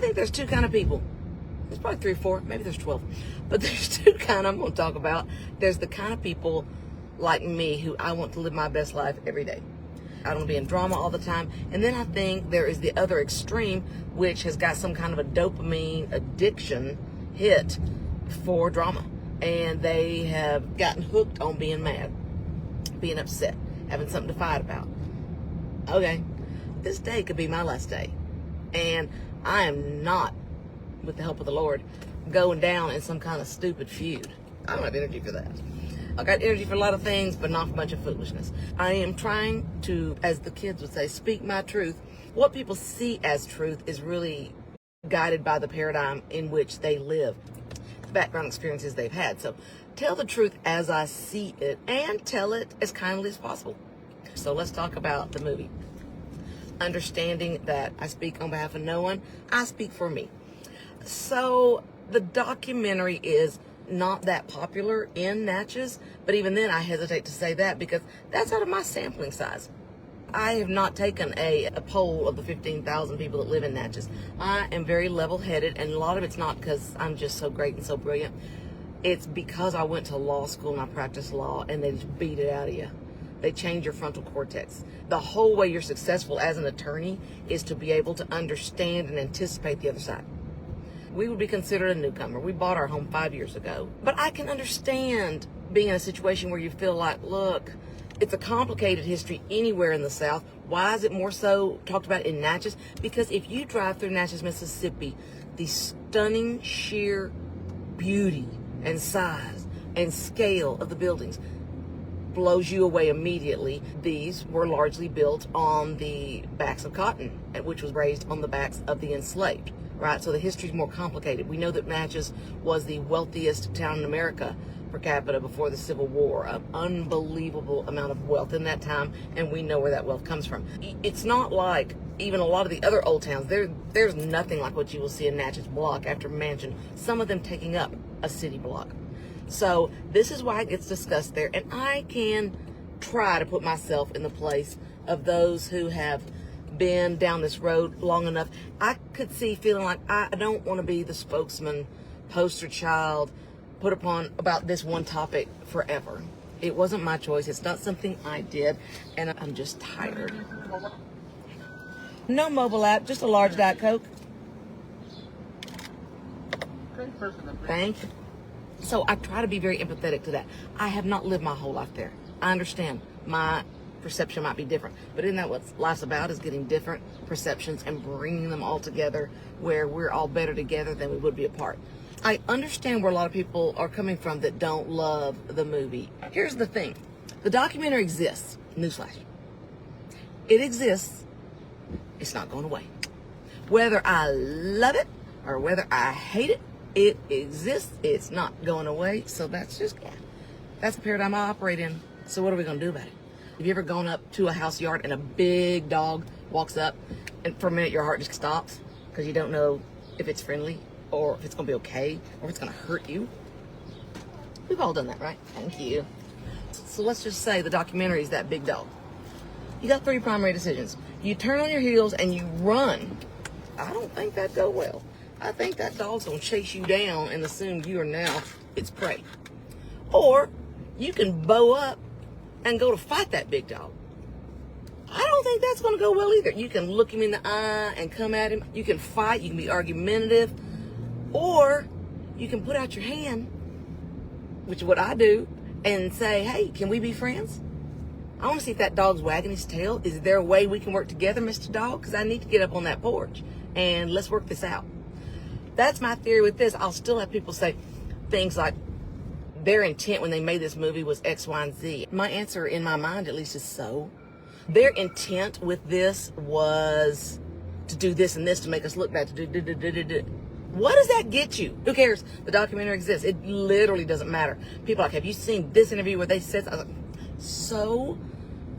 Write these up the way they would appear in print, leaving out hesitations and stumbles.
think there's two kind of people. There's probably 3 or 4, maybe there's 12. But there's two kind I'm going to talk about. There's the kind of people like me who I want to live my best life every day. I don't want to be in drama all the time. And then I think there is the other extreme, which has got some kind of a dopamine addiction hit for drama. And they have gotten hooked on being mad, being upset, having something to fight about. Okay, this day could be my last day. And I am not, with the help of the Lord, going down in some kind of stupid feud. I don't have energy for that. I got energy for a lot of things, but not for a bunch of foolishness. I am trying to, as the kids would say, speak my truth. What people see as truth is really guided by the paradigm in which they live, the background experiences they've had. So tell the truth as I see it and tell it as kindly as possible. So let's talk about the movie. Understanding that I speak on behalf of no one, I speak for me. So the documentary is not that popular in Natchez, but even then I hesitate to say that because that's out of my sampling size. I have not taken a poll of the 15,000 people that live in Natchez. I am very level-headed, and a lot of it's not because I'm just so great and so brilliant. It's because I went to law school and I practiced law, and they just beat it out of you. They change your frontal cortex. The whole way you're successful as an attorney is to be able to understand and anticipate the other side. We would be considered a newcomer. We bought our home 5 years ago. But I can understand being in a situation where you feel like, look, it's a complicated history anywhere in the South. Why is it more so talked about in Natchez? Because if you drive through Natchez, Mississippi, the stunning sheer beauty and size and scale of the buildings blows you away immediately. These were largely built on the backs of cotton, which was raised on the backs of the enslaved. Right, so the history is more complicated. We know that Natchez was the wealthiest town in America per capita before the Civil War. An unbelievable amount of wealth in that time, and we know where that wealth comes from. It's not like even a lot of the other old towns. There's nothing like what you will see in Natchez block after mansion, some of them taking up a city block. So this is why it gets discussed there, and I can try to put myself in the place of those who have been down this road long enough. I could see feeling like I don't want to be the spokesman, poster child, put upon about this one topic forever. It wasn't my choice. It's not something I did, and I'm just tired. No mobile app, just a large Diet Coke. Thank you. So I try to be very empathetic to that. I have not lived my whole life there. I understand my perception might be different, but isn't that what life's about, is getting different perceptions and bringing them all together where we're all better together than we would be apart. I understand where a lot of people are coming from that don't love the movie. Here's the thing. The documentary exists. Newsflash. It exists. It's not going away. Whether I love it or whether I hate it, it exists. It's not going away. So that's the paradigm I operate in. So what are we going to do about it? Have you ever gone up to a house yard and a big dog walks up and for a minute your heart just stops because you don't know if it's friendly or if it's going to be okay or if it's going to hurt you? We've all done that, right? Thank you. So let's just say the documentary is that big dog. You got 3 primary decisions. You turn on your heels and you run. I don't think that'd go well. I think that dog's going to chase you down and assume you are now its prey. Or you can bow up and go to fight that big dog. I don't think that's going to go well either. You can look him in the eye and come at him. You can fight. You can be argumentative. Or you can put out your hand, which is what I do, and say, hey, can we be friends? I want to see if that dog's wagging his tail. Is there a way we can work together, Mr. Dog? Because I need to get up on that porch and let's work this out. That's my theory with this. I'll still have people say things like, their intent when they made this movie was X, Y, and Z. My answer in my mind, at least, is so. Their intent with this was to do this and this to make us look bad. What does that get you? Who cares? The documentary exists. It literally doesn't matter. People are like, have you seen this interview where they said, I was like, so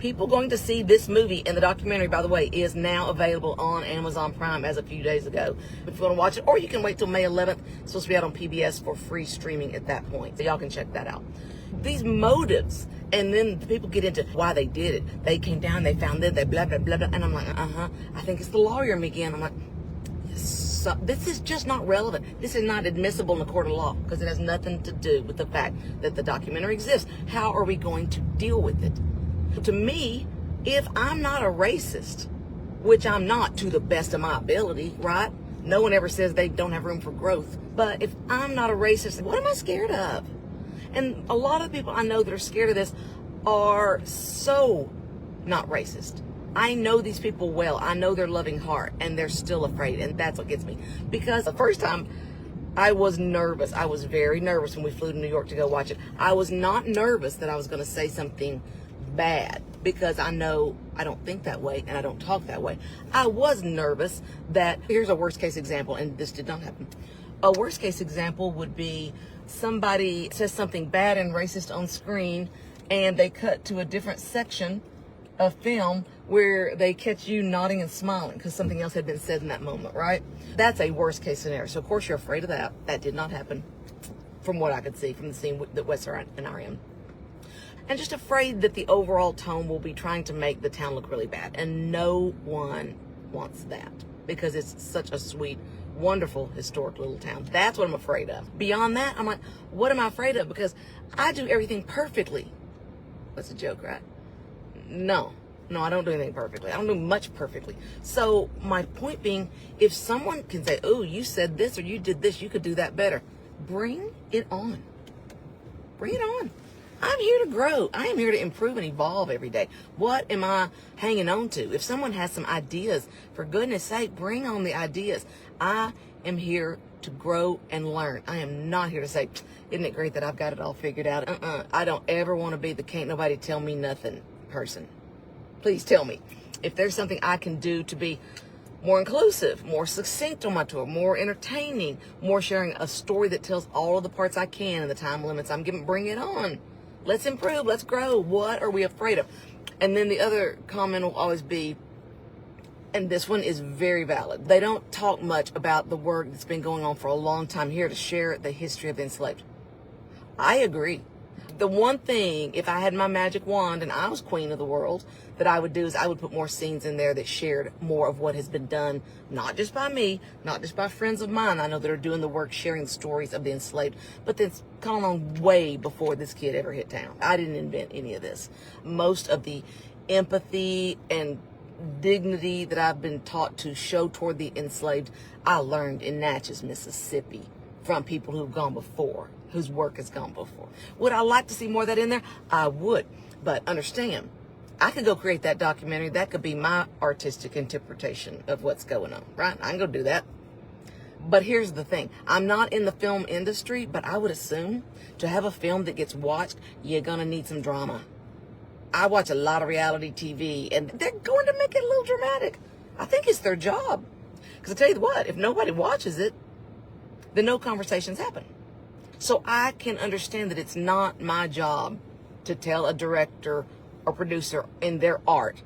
people going to see this movie, and the documentary, by the way, is now available on Amazon Prime as a few days ago. If you want to watch it, or you can wait till May 11th. It's supposed to be out on PBS for free streaming at that point. So y'all can check that out. These motives, and then the people get into why they did it. They came down, they found it, they blah, blah, blah, blah. And I'm like, I think it's the lawyer in me again. I'm like, yes. So this is just not relevant. This is not admissible in a court of law because it has nothing to do with the fact that the documentary exists. How are we going to deal with it? To me, if I'm not a racist, which I'm not to the best of my ability, right? No one ever says they don't have room for growth. But if I'm not a racist, what am I scared of? And a lot of people I know that are scared of this are so not racist. I know these people well. I know their loving heart, and they're still afraid, and that's what gets me. Because the first time, I was nervous. I was very nervous when we flew to New York to go watch it. I was not nervous that I was going to say something bad, because I know I don't think that way, and I don't talk that way. I was nervous that, here's a worst case example, and this did not happen. A worst case example would be somebody says something bad and racist on screen, and they cut to a different section of film where they catch you nodding and smiling because something else had been said in that moment, right? That's a worst case scenario. So of course you're afraid of that. That did not happen from what I could see from the scene that Wes and I are in. And just afraid that the overall tone will be trying to make the town look really bad. And no one wants that because it's such a sweet, wonderful, historic little town. That's what I'm afraid of. Beyond that, I'm like, what am I afraid of? Because I do everything perfectly. That's a joke, right? No, I don't do anything perfectly. I don't do much perfectly. So my point being, if someone can say, oh, you said this or you did this, you could do that better. Bring it on. Bring it on. I'm here to grow. I am here to improve and evolve every day. What am I hanging on to? If someone has some ideas, for goodness sake, bring on the ideas. I am here to grow and learn. I am not here to say, isn't it great that I've got it all figured out? I don't ever want to be the can't nobody tell me nothing person. Please tell me if there's something I can do to be more inclusive, more succinct on my tour, more entertaining, more sharing a story that tells all of the parts I can in the time limits I'm given. Bring it on. Let's improve. Let's grow. What are we afraid of? And then the other comment will always be, and this one is very valid, they don't talk much about the work that's been going on for a long time here to share the history of the enslaved. I agree. The one thing, if I had my magic wand and I was queen of the world, that I would do is I would put more scenes in there that shared more of what has been done, not just by me, not just by friends of mine I know that are doing the work, sharing the stories of the enslaved, but that's gone on way before this kid ever hit town. I didn't invent any of this. Most of the empathy and dignity that I've been taught to show toward the enslaved, I learned in Natchez, Mississippi, from people who've gone before, whose work has gone before. Would I like to see more of that in there? I would. But understand, I could go create that documentary. That could be my artistic interpretation of what's going on, right? I can go do that. But here's the thing. I'm not in the film industry, but I would assume to have a film that gets watched, you're going to need some drama. I watch a lot of reality TV, and they're going to make it a little dramatic. I think it's their job. Because I tell you what, if nobody watches it, then no conversations happen. So I can understand that it's not my job to tell a director or producer in their art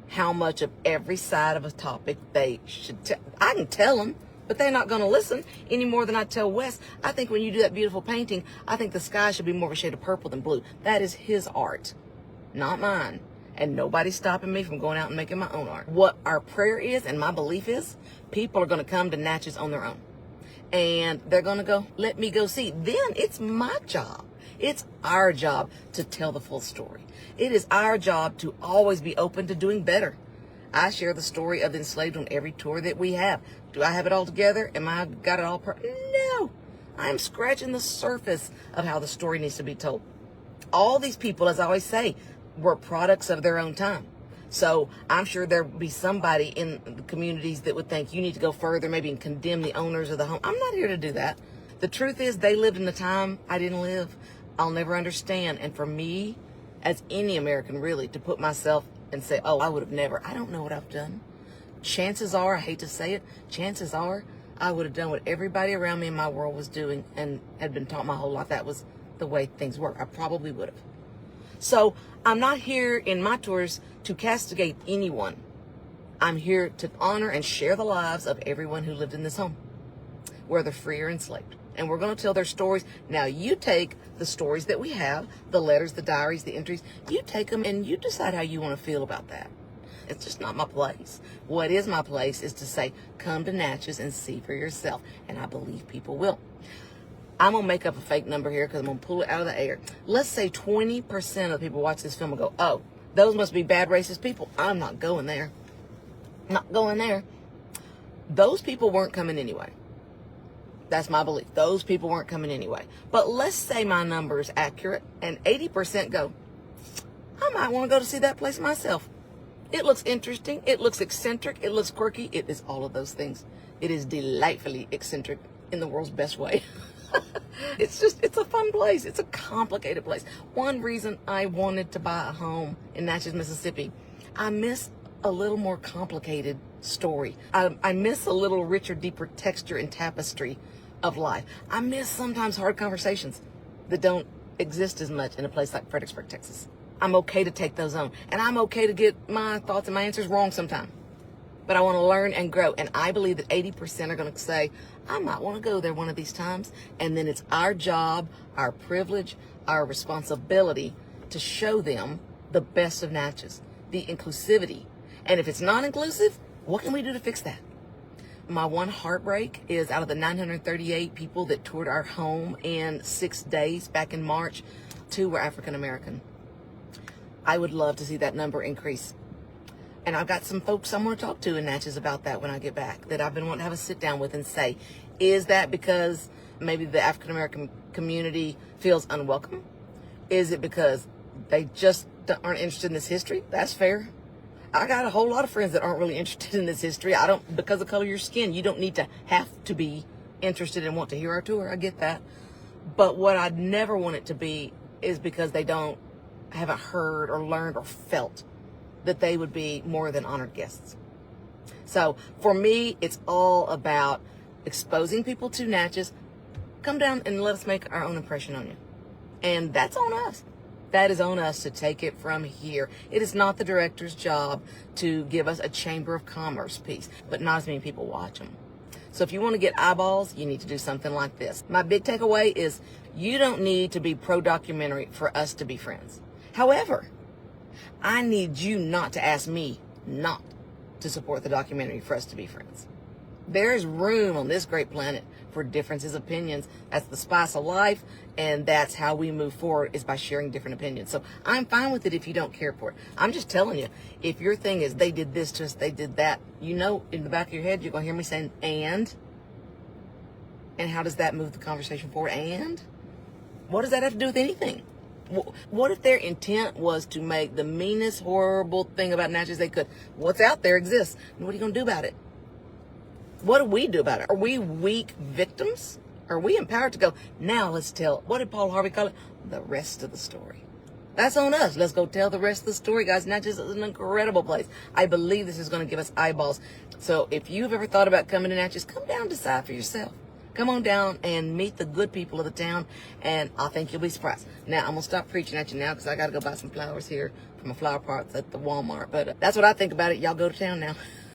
how much of every side of a topic they should tell. I can tell them, but they're not going to listen any more than I tell Wes. I think when you do that beautiful painting, I think the sky should be more of a shade of purple than blue. That is his art, not mine. And nobody's stopping me from going out and making my own art. What our prayer is and my belief is, people are going to come to Natchez on their own. And they're going to go, let me go see. Then it's my job. It's our job to tell the full story. It is our job to always be open to doing better. I share the story of the enslaved on every tour that we have. Do I have it all together? Am I got it all? No. I'm scratching the surface of how the story needs to be told. All these people, as I always say, were products of their own time. So I'm sure there'll be somebody in the communities that would think you need to go further, maybe and condemn the owners of the home. I'm not here to do that. The truth is they lived in a time I didn't live. I'll never understand. And for me, as any American really, to put myself and say, oh, I would have never, I don't know what I've done. Chances are, I hate to say it, chances are I would have done what everybody around me in my world was doing and had been taught my whole life that was the way things were. I probably would have. So I'm not here in my tours to castigate anyone. I'm here to honor and share the lives of everyone who lived in this home, whether free or enslaved. And we're going to tell their stories. Now you take the stories that we have, the letters, the diaries, the entries, you take them and you decide how you want to feel about that. It's just not my place. What is my place is to say, come to Natchez and see for yourself. And I believe people will. I'm going to make up a fake number here because I'm going to pull it out of the air. Let's say 20% of people watch this film and go, oh, those must be bad racist people. I'm not going there. Not going there. Those people weren't coming anyway. That's my belief. Those people weren't coming anyway. But let's say my number is accurate and 80% go, I might want to go to see that place myself. It looks interesting. It looks eccentric. It looks quirky. It is all of those things. It is delightfully eccentric in the world's best way. It's a fun place. It's a complicated place. One reason I wanted to buy a home in Natchez, Mississippi, I miss a little more complicated story. I miss a little richer, deeper texture and tapestry of life. I miss sometimes hard conversations that don't exist as much in a place like Fredericksburg, Texas. I'm okay to take those on. And I'm okay to get my thoughts and my answers wrong sometime. But I want to learn and grow. And I believe that 80% are going to say, I might want to go there one of these times. And then it's our job, our privilege, our responsibility to show them the best of Natchez, the inclusivity. And if it's not inclusive, what can we do to fix that? My one heartbreak is out of the 938 people that toured our home in 6 days back in March, 2 were African American. I would love to see that number increase. And I've got some folks I want to talk to in Natchez about that when I get back, that I've been wanting to have a sit down with and say, is that because maybe the African American community feels unwelcome? Is it because they just aren't interested in this history? That's fair. I got a whole lot of friends that aren't really interested in this history. Because of the color of your skin, you don't need to have to be interested and want to hear our tour. I get that. But what I'd never want it to be is because they haven't heard or learned or felt that they would be more than honored guests. So for me, it's all about exposing people to Natchez. Come down and let us make our own impression on you. And that's on us. That is on us to take it from here. It is not the director's job to give us a Chamber of Commerce piece, but not as many people watch them. So if you want to get eyeballs, you need to do something like this. My big takeaway is you don't need to be pro-documentary for us to be friends. However, I need you not to ask me not to support the documentary for us to be friends. There is room on this great planet for differences of opinions. That's the spice of life, and that's how we move forward, is by sharing different opinions. So I'm fine with it if you don't care for it. I'm just telling you, if your thing is they did this to us, they did that, you know, in the back of your head, you're going to hear me saying, and how does that move the conversation forward? And what does that have to do with anything? What if their intent was to make the meanest, horrible thing about Natchez they could? What's out there exists. What are you going to do about it? What do we do about it? Are we weak victims? Are we empowered to go, now let's tell, what did Paul Harvey call it? The rest of the story. That's on us. Let's go tell the rest of the story, guys. Natchez is an incredible place. I believe this is going to give us eyeballs. So if you've ever thought about coming to Natchez, come down and decide for yourself. Come on down and meet the good people of the town, and I think you'll be surprised. Now, I'm going to stop preaching at you now because I got to go buy some flowers here for my flower pots at the Walmart. But that's what I think about it. Y'all go to town now.